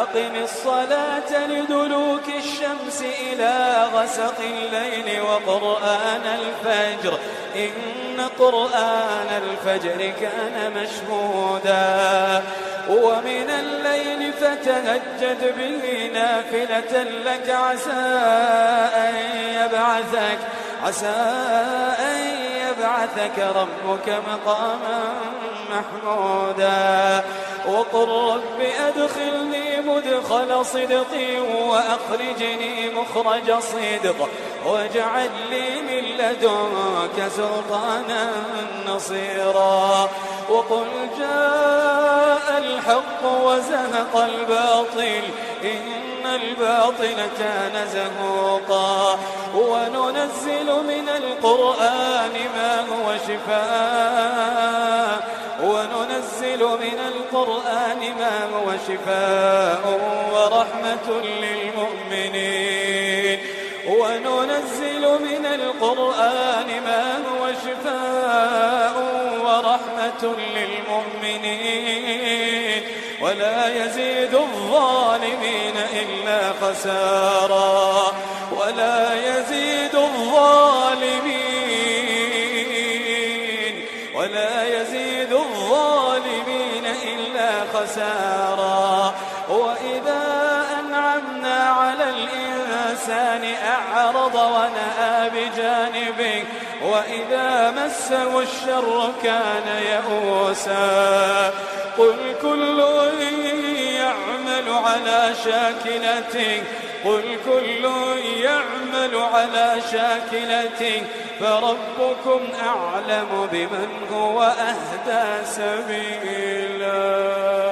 أقم الصلاة لدلوك الشمس إلى غسق الليل وقرآن الفجر إن قرآن الفجر كان مشهودا ومن الليل فتهجد به نافلة لك عسى أن يبعثك ربك مقاما محمودا وقل رب أدخلني مدخل صدق وأخرجني مخرج صدق واجعل لي من لدنك سلطانا نصيرا وقل جاء الحق وزهق الباطل إن الباطل كان زهوقا وننزل من القرآن ما هو شفاء ورحمة للمؤمنين وننزل من القرآن ما هو شفاء ورحمة للمؤمنين ولا يزيد الظالمين إلا خسارا وإذا أنعمنا على الإنسان أعرض ونأى بجانبه وإذا مسه الشر كان يئوسا قل كل يعمل على شاكلته فربكم أعلم بمن هو أهدى سبيلا.